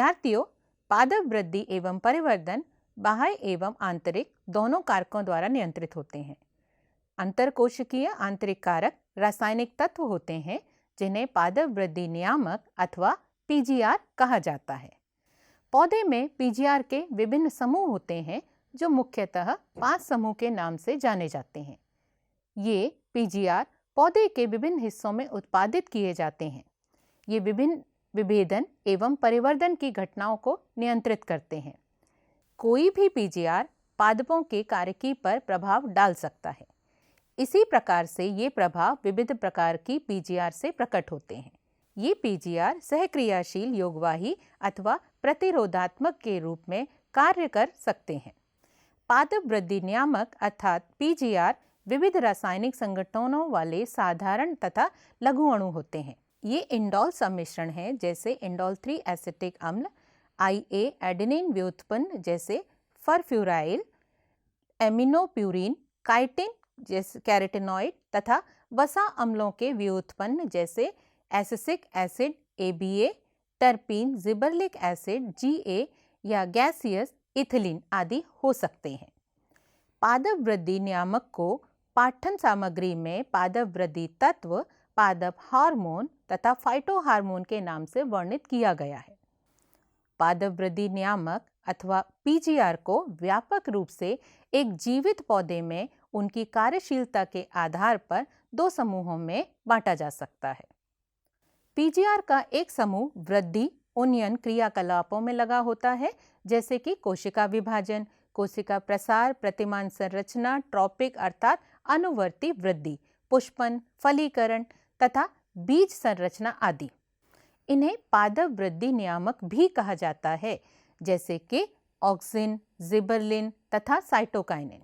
विद्यार्थियों, पादप वृद्धि एवं परिवर्धन बाह्य एवं आंतरिक दोनों कारकों द्वारा नियंत्रित होते हैं। अंतरकोशिकीय आंतरिक कारक रासायनिक तत्व होते हैं जिन्हें पादप वृद्धि नियामक अथवा पीजीआर कहा जाता है। पौधे में पीजीआर के विभिन्न समूह होते हैं जो मुख्यतः 5 समूह के नाम से जाने जाते हैं। ये पीजीआर पौधे के विभिन्न हिस्सों में उत्पादित किए जाते हैं। ये विभिन्न विभेदन एवं परिवर्धन की घटनाओं को नियंत्रित करते हैं। कोई भी पीजीआर पादपों के कार्यकी पर प्रभाव डाल सकता है। इसी प्रकार से ये प्रभाव विविध प्रकार की पीजीआर से प्रकट होते हैं। ये पीजीआर सहक्रियाशील योगवाही अथवा प्रतिरोधात्मक के रूप में कार्य कर सकते हैं। पादप वृद्धि नियामक अर्थात पीजीआर विविध रासायनिक संगठनों वाले साधारण तथा लघु अणु होते हैं। ये इंडोल सम्मिश्रण हैं जैसे इंडोल 3 एसिटिक अम्ल, IA एडेनिन व्युत्पन्न जैसे फरफ्यूराइल, एमिनोप्यूरिन, काइटिन जैसे कैरोटीनॉइड तथा वसा अम्लों के व्युत्पन्न जैसे abscisic acid ABA, terpene, gibberellic acid GA या गैसियस इथिलीन आदि हो सकते हैं। पादप वृद्धि नियामक को पाठ्य सामग्री में पादप वृद्धि तत्व, पादप हार्मोन तथा फाइटो हार्मोन के नाम से वर्णित किया गया है। पादप वृद्धि नियामक अथवा पीजीआर को व्यापक रूप से एक जीवित पौधे में उनकी कार्यशीलता के आधार पर 2 समूहों में बांटा जा सकता है। पीजीआर का एक समूह वृद्धि उन्नयन क्रियाकलापों में लगा होता है जैसे कि कोशिका विभाजन, कोशिका प्रसार, प्रतिमान संरचना, ट्रॉपिक अर्थात अनुवर्ती वृद्धि, पुष्पन, फलीकरण तथा बीज संरचना आदि। इन्हें पादप वृद्धि नियामक भी कहा जाता है जैसे कि ऑक्सिन, जिबरलिन तथा साइटोकाइनिन।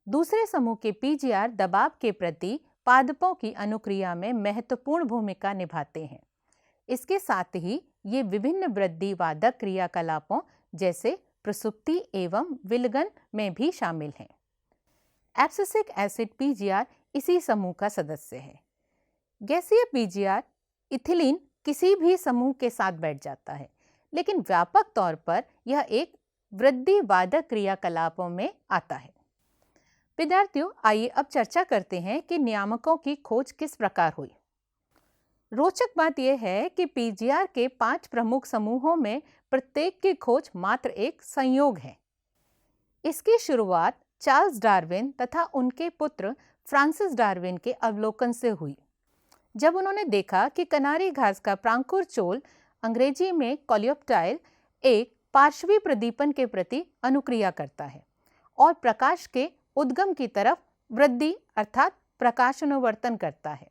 दूसरे समूह के पीजीआर दबाव के प्रति पादपों की अनुक्रिया में महत्वपूर्ण भूमिका निभाते हैं। इसके साथ ही ये विभिन्न वृद्धि वादक क्रियाकलापों जैसे प्रसुप्ति एवं विलगन में भी शामिल हैं। एब्सिसिक एसिड पीजीआर इसी समूह का सदस्य है। गैसीय पीजीआर इथिलीन किसी भी समूह के साथ बैठ जाता है, लेकिन व्यापक तौर पर यह एक वृद्धि वादक क्रियाकलापों में आता है। विद्यार्थियों, आइए अब चर्चा करते हैं कि नियामकों की खोज किस प्रकार हुई। रोचक बात यह है कि पीजीआर के 5 प्रमुख समूहों में प्रत्येक की खोज मात्र एक संयोग है। इसकी शुरुआत चार्ल्स डार्विन तथा उनके पुत्र फ्रांसिस डार्विन के अवलोकन से हुई, जब उन्होंने देखा कि कनारी घास का प्रांकुर चोल, अंग्रेजी में कोलियोप्टाइल, एक पार्श्वी प्रदीपन के प्रति अनुक्रिया करता है और प्रकाश के उद्गम की तरफ वृद्धि अर्थात प्रकाशानुवर्तन करता है।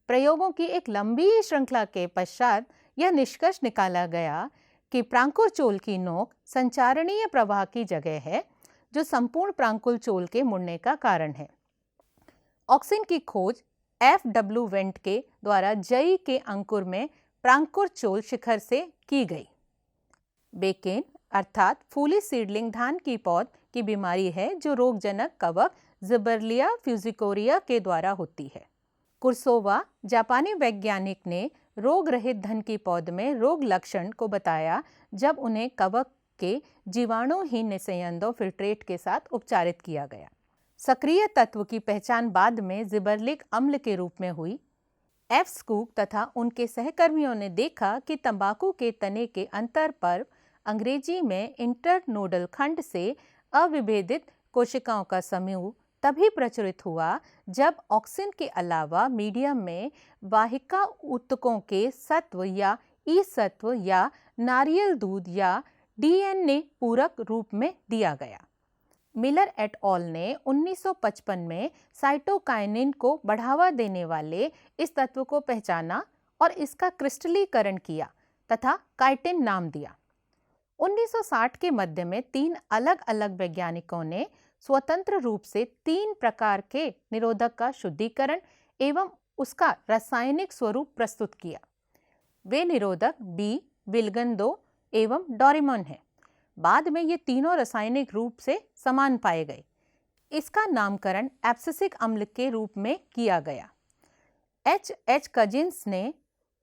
प्रयोगों की एक लंबी श्रृंखला के पश्चात यह निष्कर्ष निकाला गया कि प्रांकुर चोल की नोक संचारणीय प्रवाह की जगह है जो संपूर्ण प्रांकुर चोल के मुड़ने का कारण है। ऑक्सिन की खोज FW वेंट के द्वारा जई के अंकुर में प्रांकुर चोल शिखर से की गई। बेकेन अर्थात फूली सीडलिंग धान की पौध की बीमारी है जो रोगजनक कवक जिबर्लिया फ्यूजिकोरिया के द्वारा होती है। कुर्सोवा जापानी वैज्ञानिक ने रोग रहित धन की पौध में रोग लक्षण को बताया जब उन्हें कवक के जीवाणुहीन निस्यंदो फिल्ट्रेट के साथ उपचारित किया गया। सक्रिय तत्व की पहचान बाद में जिबरलिक अम्ल के रूप में हुई। एफ स्कूक तथा उनके सहकर्मियों ने देखा कि तंबाकू के तने के अंतर पर अंग्रेजी में इंटरनोडल खंड से अविभेदित कोशिकाओं का समूह तभी प्रचुरित हुआ जब ऑक्सिन के अलावा मीडियम में वाहिका ऊतकों के सत्व या ई सत्व या नारियल दूध या DNA पूरक रूप में दिया गया। मिलर एट ऑल ने 1955 में साइटोकाइनिन को बढ़ावा देने वाले इस तत्व को पहचाना और इसका क्रिस्टलीकरण किया तथा काइटिन नाम दिया। 1960 के मध्य में 3 अलग अलग वैज्ञानिकों ने स्वतंत्र रूप से 3 प्रकार के निरोधक का शुद्धिकरण एवं उसका रासायनिक स्वरूप प्रस्तुत किया। वे निरोधक B, विलगन 2 एवं डोरेमोन है। बाद में ये तीनों रासायनिक रूप से समान पाए गए। इसका नामकरण एब्सिसिक अम्ल के रूप में किया गया। H. कजिन्स ने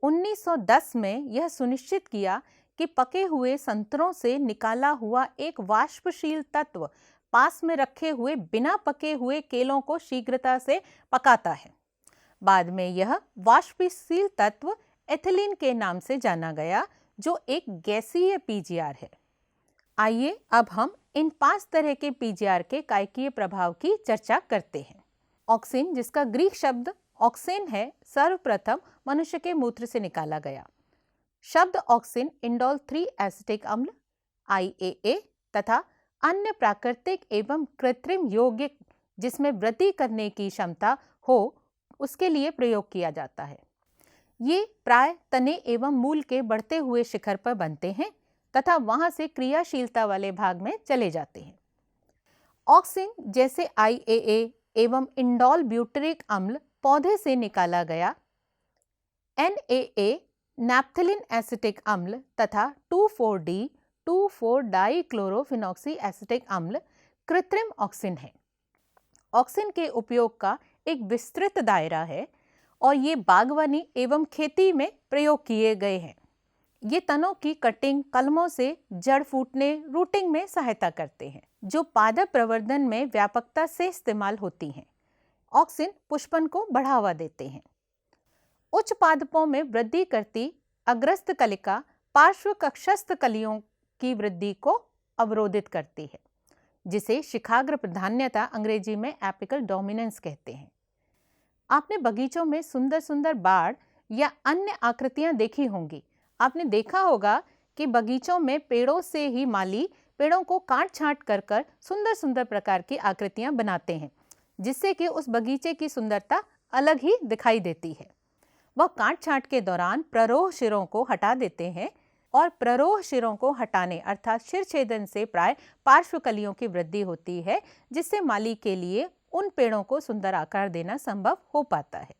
1910 में यह सुनिश्चित किया कि पके हुए संतरों से निकाला हुआ एक वाष्पशील तत्व पास में रखे हुए बिना पके हुए केलों को शीघ्रता से पकाता है। बाद में यह वाष्पशील तत्व एथिलीन के नाम से जाना गया, जो एक गैसीय पीजीआर है। आइए अब हम इन 5 तरह के पीजीआर के कायकीय प्रभाव की चर्चा करते हैं। ऑक्सिन, जिसका ग्रीक शब्द ऑक्सेन है, सर्वप्रथम मनुष्य के मूत्र से निकाला गया। शब्द ऑक्सिन इंडोल 3 एसिटिक अम्ल IAA तथा अन्य प्राकृतिक एवं कृत्रिम यौगिक जिसमें वृद्धि करने की क्षमता हो, उसके लिए प्रयोग किया जाता है। ये प्राय तने एवं मूल के बढ़ते हुए शिखर पर बनते हैं तथा वहां से क्रियाशीलता वाले भाग में चले जाते हैं। ऑक्सिन जैसे IAA एवं इंडोल ब्यूटरिक अम्ल पौधे से निकाला गया। NAA नैप्थेलिन एसिटिक अम्ल तथा 2,4-D 2,4-डाइक्लोरोफिनॉक्सी एसिटिक अम्ल कृत्रिम ऑक्सिन है। ऑक्सिन के उपयोग का एक विस्तृत दायरा है और ये बागवानी एवं खेती में प्रयोग किए गए हैं। ये तनों की कटिंग, कलमों से जड़ फूटने, रूटिंग में सहायता करते हैं, जो पादप प्रवर्धन में व्यापकता से इस्तेमाल होती हैं। ऑक्सिन पुष्पन को बढ़ावा देते हैं। उच्च पादपों में वृद्धि करती अग्रस्त कलिका पार्श्व कक्षस्थ कलियों की वृद्धि को अवरोधित करती है, जिसे शिखाग्र प्राधान्यता अंग्रेजी में एपिकल डोमिनेंस कहते हैं। आपने बगीचों में सुंदर सुंदर बाड़ या अन्य आकृतियां देखी होंगी। आपने देखा होगा कि बगीचों में पेड़ों से ही माली पेड़ों को काट छांट कर सुंदर सुंदर प्रकार की आकृतियां बनाते हैं, जिससे कि उस बगीचे की सुंदरता अलग ही दिखाई देती है। वह काट छांट के दौरान प्ररोह शिरों को हटा देते हैं और प्ररोह शिरों को हटाने अर्थात शिर छेदन से प्राय पार्श्व कलियों की वृद्धि होती है, जिससे माली के लिए उन पेड़ों को सुंदर आकार देना संभव हो पाता है।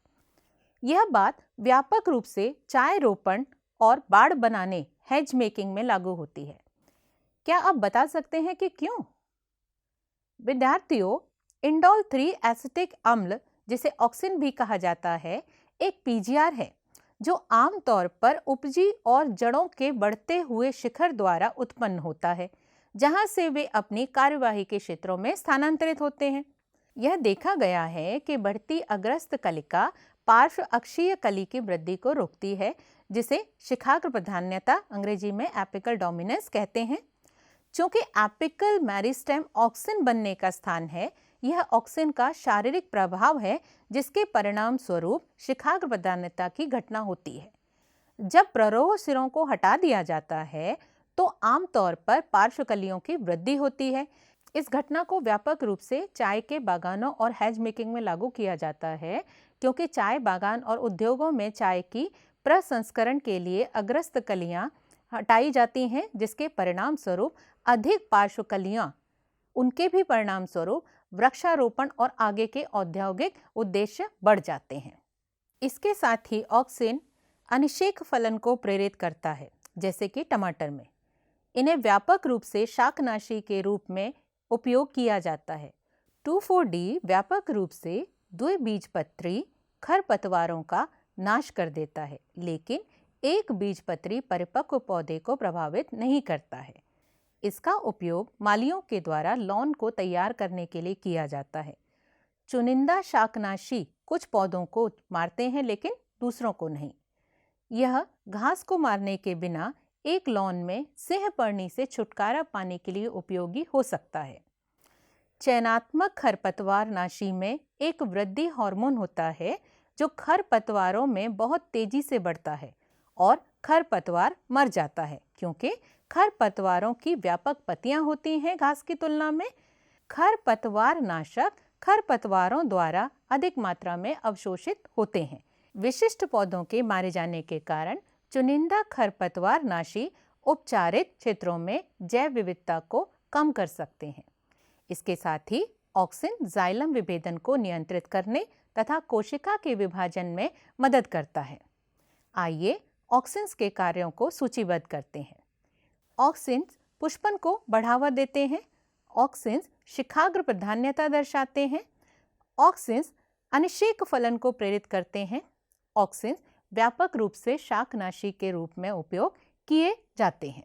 यह बात व्यापक रूप से चाय रोपण और बाड़ बनाने हेज मेकिंग में लागू होती है। क्या आप बता सकते हैं कि क्यों? विद्यार्थियों, इंडोल 3 एसिटिक अम्ल, जिसे ऑक्सिन भी कहा जाता है, एक पीजीआर है जो आमतौर पर उपजी और जड़ों के बढ़ते हुए शिखर द्वारा उत्पन्न होता है, जहां से वे अपनी कार्यवाही के क्षेत्रों में स्थानांतरित होते हैं। यह देखा गया है कि बढ़ती अग्रस्त कलिका पार्श्व अक्षीय कली की वृद्धि को रोकती है, जिसे शिखाग्र प्राधान्यता अंग्रेजी में एपिकल डोमिनेंस कहते हैं। चूंकि एपिकल मेरिस्टेम ऑक्सिन बनने का स्थान है, यह ऑक्सिन का शारीरिक प्रभाव है, जिसके परिणाम स्वरूप शिखाग्र प्राधान्यता की घटना होती है। जब प्ररोह सिरों को हटा दिया जाता है तो आमतौर पर पार्श्व कलियों की वृद्धि होती है। इस घटना को व्यापक रूप से चाय के बागानों और हेज मेकिंग में लागू किया जाता है, क्योंकि चाय बागान और उद्योगों में चाय की प्रसंस्करण के लिए अग्रस्त कलियां हटाई जाती हैं, जिसके परिणाम स्वरूप अधिक पार्श्व कलियां, उनके भी परिणाम स्वरूप वृक्षारोपण और आगे के औद्योगिक उद्देश्य बढ़ जाते हैं। इसके साथ ही ऑक्सिन अनिषेक फलन को प्रेरित करता है, जैसे कि टमाटर में। इन्हें व्यापक रूप से शाकनाशी के रूप में उपयोग किया जाता है। 2,4-D व्यापक रूप से द्विबीजपत्री खरपतवारों का नाश कर देता है, लेकिन एक बीजपत्री परिपक्व पौधे को प्रभावित नहीं करता है। इसका उपयोग मालियों के द्वारा लॉन को तैयार करने के लिए किया जाता है। चुनिंदा शाकनाशी कुछ पौधों को मारते हैं, लेकिन दूसरों को नहीं। यह घास को मारने के बिना एक लॉन में सिंहपर्णी से छुटकारा पाने के लिए उपयोगी हो सकता है। चयनात्मक खरपतवार नाशी में एक वृद्धि हार्मोन होता है, जो खरपतवारों में बहुत तेजी से बढ़ता है और खरपतवार मर जाता है, क्योंकि खरपतवारों की व्यापक पत्तियां होती हैं घास की तुलना में। खरपतवार नाशक खरपतवारों द्वारा अधिक मात्रा में अवशोषित होते हैं। विशिष्ट पौधों के मारे जाने के कारण चुनिंदा खरपतवार नाशी उपचारित क्षेत्रों में जैव विविधता को कम कर सकते हैं। इसके साथ ही ऑक्सिन जाइलम विभेदन को नियंत्रित करने तथा कोशिका के विभाजन में मदद करता है। आइए ऑक्सिन्स के कार्यों को सूचीबद्ध करते हैं। ऑक्सिन्स पुष्पन को बढ़ावा देते हैं। ऑक्सिन्स शिखाग्र प्राधान्यता दर्शाते हैं। ऑक्सिन्स अनिषेक फलन को प्रेरित करते हैं। ऑक्सिन्स व्यापक रूप से शाकनाशी के रूप में उपयोग किए जाते हैं।